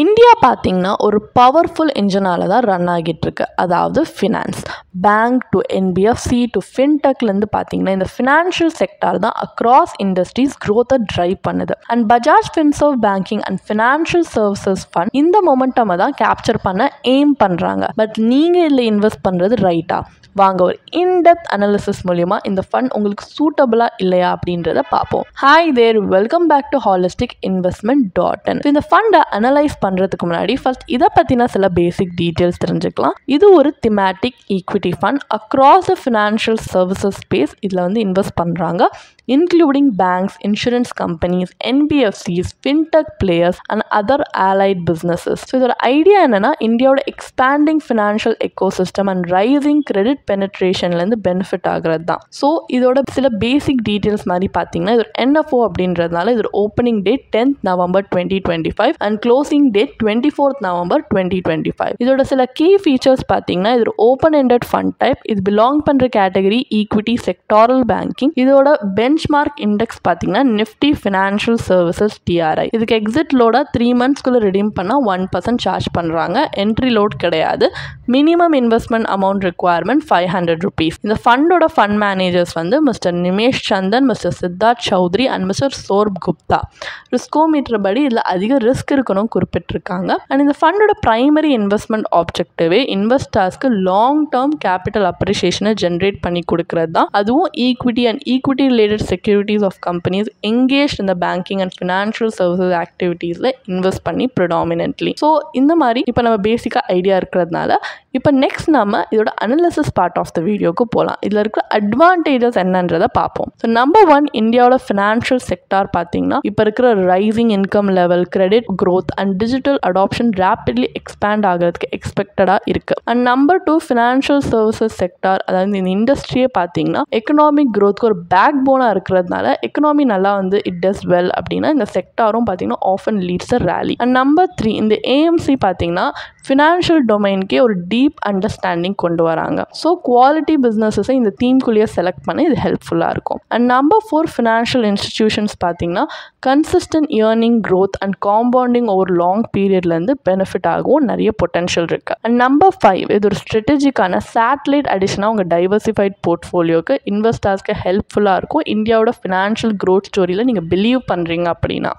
India பார்த்தீங்கன்னா ஒரு powerful இன்ஜினால தான் ரன் ஆகிட்டு இருக்கு. அதாவது finance, bank to NBFC to ஃபின்டெக்லேருந்து பார்த்தீங்கன்னா இந்த ஃபினான்ஷியல் செக்டார் தான் அக்ராஸ் இண்டஸ்ட்ரீஸ் க்ரோத்தை ட்ரைவ் பண்ணுது. And Bajaj Finserv banking and financial services fund இந்த மொமெண்டமை தான் கேப்சர் பண்ண எய்ம் பண்ணுறாங்க. பட் நீங்கள் இதில் இன்வெஸ்ட் பண்ணுறது ரைட்டா? வாங்க ஒரு இன்டெப்த் அனாலிசிஸ் மூலிமா இந்த ஃபண்ட் உங்களுக்கு சூட்டபிளா இல்லையா அப்படின்றத பார்ப்போம். Hi there, welcome back to holisticinvestment.in. இந்த ஃபண்டை அனலைஸ் பண்ணுறதுக்கு முன்னாடி ஃபர்ஸ்ட் இதை பற்றின சில பேசிக் டீட்டெயில்ஸ் தெரிஞ்சுக்கலாம். இது ஒரு thematic equity fund across the financial services space. இதில் வந்து இன்வெஸ்ட் பண்ணுறாங்க, including banks, insurance companies, NBFCs, fintech players and other allied businesses. So இதோட ஐடியா என்னன்னா இந்தியாவோட expanding financial ecosystem and rising credit பெனிட்ரேஷன்லேருந்து பெனிஃபிட் ஆகிறது தான். ஸோ இதோட சில பேசிக் டீட்டெயில்ஸ் மாதிரி பார்த்தீங்கன்னா இது ஒரு NFO அப்படின்றதுனால இதோட opening date 10th November 2025 and closing date 24th November 2025. இதோட சில கீ ஃபீச்சர்ஸ் பார்த்தீங்கன்னா இது ஒரு ஓப்பன் எண்டட் ஃபண்ட் டைப். இது பிலாங் பண்ணுற கேட்டகரி ஈக்விட்டி செக்டாரல் பேங்கிங். இதோட பெஞ்ச்மார்க் இண்டெக்ஸ் பார்த்தீங்கன்னா நிஃப்டி ஃபினான்ஷியல் சர்வீசஸ் TRI. இதுக்கு எக்ஸிட் லோட 3 monthsக்குள்ள ரிடீம் பண்ணால் 1% சார்ஜ் பண்ணுறாங்க. என்ட்ரி லோட் கிடையாது. Minimum investment amount requirement 500 rupees. இந்த ஃபண்டோட ஃபண்ட் மேனேஜர்ஸ் வந்து mister Nimesh Chandan, mister Siddharth Chaudhary and mister Saurabh Gupta. Riskometer படி இதில் அதிக ரிஸ்க் இருக்கணும் குறிப்பிட்டிருக்காங்க. அண்ட் இந்த ஃபண்டோட primary investment ஆப்ஜெக்டிவே இன்வெஸ்டர்ஸ்க்கு long term capital அப்ரிசியேஷனை generate பண்ணி கொடுக்கறது தான். அதுவும் equity and equity related securities of companies engaged in the banking and financial services activities invest பண்ணி predominantly. ஸோ இந்த மாதிரி இப்போ நம்ம பேசிக்காக ஐடியா இருக்கிறதுனால இப்போ நெக்ஸ்ட் நம்ம இதோட அனாலிசிஸ் பார்ட் ஆஃப் த வீடியோக்கு போகலாம். இதில் இருக்கிற அட்வான்டேஜஸ் என்னன்றதை பார்ப்போம். ஸோ நம்பர் 1, இந்தியாவோட ஃபினான்ஷியல் செக்டார் பார்த்தீங்கன்னா இப்போ இருக்கிற rising income level, credit growth and digital adoption rapidly expand ஆகிறதுக்கு எக்ஸ்பெக்டடாக இருக்குது. And number 2, financial services sector, அதாவது இந்த இண்டஸ்ட்ரியே பார்த்தீங்கன்னா எக்கனாமிக் க்ரோத்க்கு ஒரு பேக் போனாக இருக்கிறதுனால எக்கனாமி நல்லா வந்து இட் டஸ் வெல் அப்படின்னா இந்த செக்டாரும் பார்த்தீங்கன்னா often leads a rally. And number 3, இந்த AMC பார்த்தீங்கன்னா ஃபினான்ஷியல் டொமைனுக்கே ஒரு டீப் அண்டர்ஸ்டாண்டிங் கொண்டு வராங்க. ஸோ குவாலிட்டி பிஸ்னஸஸை இந்த தீம்குள்ளேயே செலக்ட் பண்ண இது ஹெல்ப்ஃபுல்லாக இருக்கும். அண்ட் நம்பர் 4, ஃபினான்ஷியல் இன்ஸ்டிடியூஷன்ஸ் பார்த்தீங்கன்னா consistent earning growth and compounding over long பீரியட்லேருந்து பெனிஃபிட் ஆகவும் நிறைய பொட்டன்ஷியல் இருக்குது. அண்ட் நம்பர் 5, இது ஒரு ஸ்ட்ராட்டஜிக்கான சேட்டலைட் அடிஷனாக உங்கள் டைவர்சிஃபைட் போர்ட்ஃபோலியோக்கு இன்வெஸ்டர்ஸ்க்கு ஹெல்ப்ஃபுல்லாக இருக்கும். இந்தியாவோட ஃபினான்ஷியல் க்ரோத் ஸ்டோரியில் நீங்கள் பிலீவ் பண்ணுறீங்க அப்படின்னா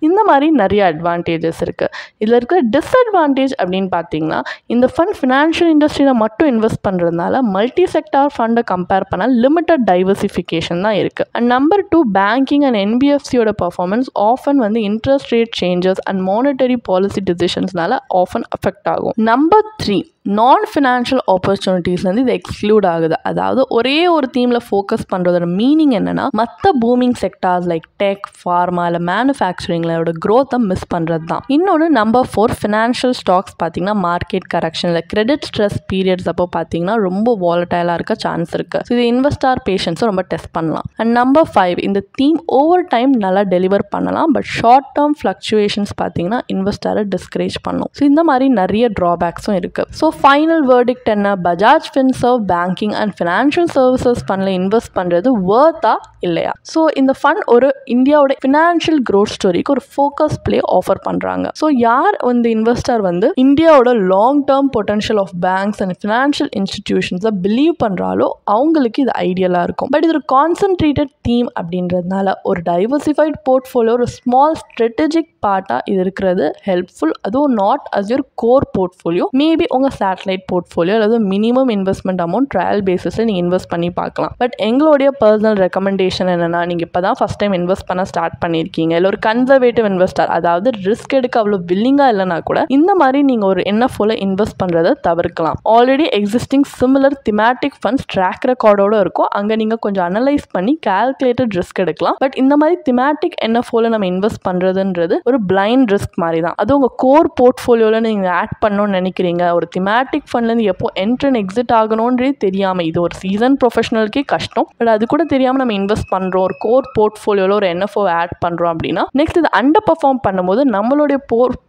இந்த மாதிரி நிறைய அட்வான்டேஜஸ் இருக்குது. இதில் இருக்கிற டிஸ்அட்வான்டேஜ் அப்படின்னு பார்த்தீங்கன்னா இந்த ஃபண்ட் ஃபினான்ஷியல் இண்டஸ்ட்ரியில் மட்டும் இன்வெஸ்ட் பண்ணுறதுனால மல்டி செக்டார் ஃபண்டை கம்பேர் பண்ணால் லிமிட்டட் டைவர்சிஃபிகேஷன் தான் இருக்குது. அண்ட் நம்பர் 2, பேங்கிங் அண்ட் NBFCயோட பர்ஃபார்மன்ஸ் ஆஃபன் வந்து interest rate changes and monetary policy டிசிஷன்ஸ்னால ஆஃபன் அஃபெக்ட் ஆகும். நம்பர் 3, நான் ஃபினான்ஷியல் ஆப்பர்ச்சுனிட்டிஸ்லேருந்து இது எக்ஸ்க்ளூட் ஆகுது. அதாவது ஒரே ஒரு தீமில் ஃபோக்கஸ் பண்ணுறதோட மீனிங் என்னென்னா மற்ற booming sectors like tech, pharma இல்லை மேனுஃபேக்சரிங்களோட க்ரோத்தை மிஸ் பண்ணுறது தான். இன்னொன்று நம்பர் 4, ஃபினான்ஷியல் ஸ்டாக்ஸ் பார்த்தீங்கன்னா மார்க்கெட் கரெக்ஷனில் கிரெடிட் ஸ்ட்ரெஸ் பீரியட்ஸ் அப்போ பார்த்தீங்கன்னா ரொம்ப வாலட்டைலாக இருக்க சான்ஸ் இருக்குது. ஸோ இது இன்வெஸ்டார் பேஷன்ஸும் ரொம்ப டெஸ்ட் பண்ணலாம். அண்ட் நம்பர் 5, இந்த தீம் ஓவர் டைம் நல்லா டெலிவர் பண்ணலாம். பட் ஷார்ட் டேர்ம் ஃப்ளக்சுவேஷன்ஸ் பார்த்தீங்கன்னா இன்வெஸ்டரை டிஸ்கரேஜ் பண்ணும். ஸோ இந்த மாதிரி நிறைய ட்ராபேக்ஸும் இருக்குது. ஸோ ஃபைனல் வேர்டிக்ட் என்ன? Bajaj Finserv banking and financial services ஃபண்டில் இன்வெஸ்ட் பண்ணுறது வர்த்தா இல்லையா? ஸோ இந்த ஃபண்ட் ஒரு இந்தியாவோட ஃபினான்ஷியல் க்ரோத் ஸ்டோரிக்கு ஒரு ஃபோக்கஸ் பிளே ஆஃபர் பண்ணுறாங்க. ஸோ யார் இந்த இன்வெஸ்டர் வந்து இந்தியாவோட long term potential of banks and financial இன்ஸ்டிடியூஷன்ஸை பிலீவ் பண்ணுறாலோ அவங்களுக்கு இது ஐடியலாக இருக்கும். பட் இது ஒரு கான்சென்ட்ரேட்டட் தீம் அப்படின்றதுனால ஒரு டைவர்சிஃபைட் போர்ட்ஃபோலியோ ஒரு ஸ்மால் ஸ்ட்ராட்டஜிக் பார்ட்டாக இது இருக்கிறது ஹெல்ப்ஃபுல். அதுவும் not as your core portfolio. Maybe உங்கள் சேட்டலைட் போர்ட்ஃபோலியோ அல்லது மினிமம் இன்வெஸ்ட்மெண்ட் அமௌண்ட் ட்ரையல் பேசிஸில் நீங்கள் இன்வெஸ்ட் பண்ணி பார்க்கலாம். பட் எங்களுடைய பர்சனல் ரெக்கமெண்டேஷன் என்னென்னா நீங்கள் இப்போ தான் ஃபஸ்ட் டைம் இன்வெஸ்ட் பண்ண ஸ்டார்ட் பண்ணியிருக்கீங்க, இல்லை ஒரு கன்சர்வேட்டிவ் இன்வெஸ்டர், அதாவது ரிஸ்க் எடுக்க அவ்வளோ வில்லிங்காக இல்லைனா கூட இந்த மாதிரி நீங்கள் ஒரு NFOல இன்வெஸ்ட் பண்ணுறதை தவிர்க்கலாம். Already existing similar thematic funds track ரெக்கார்டோடு இருக்கும். அங்கே நீங்கள் கொஞ்சம் அனலைஸ் பண்ணி கால்குலேட்டட் ரிஸ்க் எடுக்கலாம். பட் இந்த மாதிரி திமேட்டிக் NFOல நம்ம இன்வெஸ்ட் பண்ணுறதுன்றது ஒரு பிளைண்ட் ரிஸ்க் மாதிரி தான். அது உங்கள் கோர் போர்ட்ஃபோலியோவில் நீங்கள் ஆட் பண்ணணும்னு நினைக்கிறீங்க, ஒரு திமேட்டிக் தெமேட்டிக் ஃபண்ட்லேருந்து எப்போ என்ட்ரு அண்ட் எக்ஸிட் ஆகணுன்றே தெரியாமல், இது ஒரு சீசன் ப்ரொஃபஷனலுக்கே கஷ்டம். பட் அது கூட தெரியாமல் நம்ம இன்வெஸ்ட் பண்ணுறோம், ஒரு கோர் போர்ட்ஃபோலியோவில் ஒரு NFO ஆட் பண்ணுறோம் அப்படின்னா நெக்ஸ்ட் இது அண்டர் பர்ஃபார்ம் பண்ணும்போது நம்மளுடைய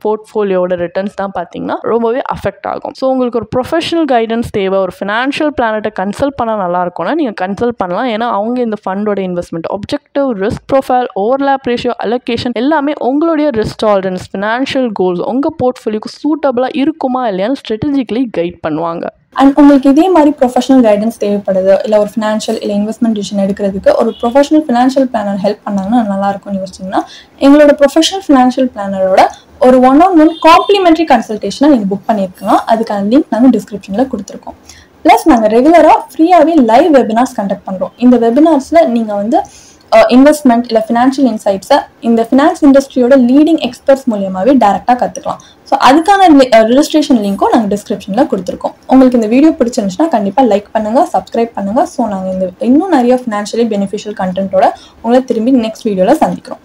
போர்ட்ஃபோலியோட ரிட்டர்ன்ஸ் தான் பார்த்தீங்கன்னா ரொம்பவே அஃபெக்ட் ஆகும். ஸோ உங்களுக்கு ஒரு ப்ரொஃபஷனல் கைடன்ஸ் தேவை, ஒரு ஃபினான்ஷியல் பிளானர்கிட்ட கன்சல்ட் பண்ணால் நல்லா இருக்கும்னா நீங்கள் கன்சல்ட் பண்ணலாம். ஏன்னா அவங்க இந்த ஃபண்டோட investment objective, risk profile, overlap ratio, allocation எல்லாமே உங்களுடைய ரிஸ்க் டாலரன்ஸ், ஃபினான்ஷியல் கோல்ஸ் உங்கள் போர்ட்ஃபோலியோக்கு சூட்டபிளாக இருக்குமா இல்லையான்னு ஸ்ட்ராட்டஜிக்கலி கைட் பண்ணுவாங்க. அண்ட் உங்களுக்கு இதே மாதிரி ப்ரொஃபஷனல் கைடன்ஸ் தேவைப்படுது, இல்லை ஒரு ஃபினான்ஷியல் இல்லை இன்வெஸ்ட்மெண்ட் டிசிஷன் எடுக்கிறதுக்கு ஒரு ப்ரொஃபஷனல் ஃபினான்ஷியல் பிளானர் ஹெல்ப் பண்ணாங்கன்னா நல்லா இருக்கும்னு யோசிச்சிங்கன்னா எங்களோட ப்ரொஃபஷனல் ஃபினான்ஷியல் பிளானரோட ஒரு 1-on-1 காம்ப்ளிமெண்ட்ரி கன்சல்டேஷனை நீங்கள் புக் பண்ணியிருக்கலாம். அதுக்கான லிங்க் நாங்கள் டிஸ்கிரிப்ஷனில் கொடுத்துருக்கோம். ப்ளஸ் நாங்கள் ரெகுலராக ஃப்ரீயாகவே லைவ் வெபினார்ஸ் கண்டக்ட் பண்ணுறோம். இந்த வெபினார்ஸில் நீங்கள் வந்து இன்வெஸ்ட்மெண்ட் இல்லை ஃபினான்ஷியல் இன்சைட்ஸை இந்த ஃபினான்ஸ் இண்டஸ்ட்ரியோட லீடிங் எக்ஸ்பர்ட்ஸ் மூலியமாகவே டேரெக்டாக கற்றுக்கலாம். ஸோ அதுக்கான ரெஜிஸ்ட்ரேஷன் லிங்க்கும் நாங்கள் டிஸ்கிரிப்ஷனில் கொடுத்துருக்கோம். உங்களுக்கு இந்த வீடியோ பிடிச்சிருந்துச்சுன்னா கண்டிப்பாக லைக் பண்ணுங்கள், சப்ஸ்கிரைப் பண்ணுங்கள். ஸோ நாங்கள் இன்னும் நிறைய ஃபினான்ஷியலி பெனிஃபிஷியல் கண்டென்ட்டோட உங்களை திரும்பி நெக்ஸ்ட் வீடியோவில் சந்திக்கிறோம்.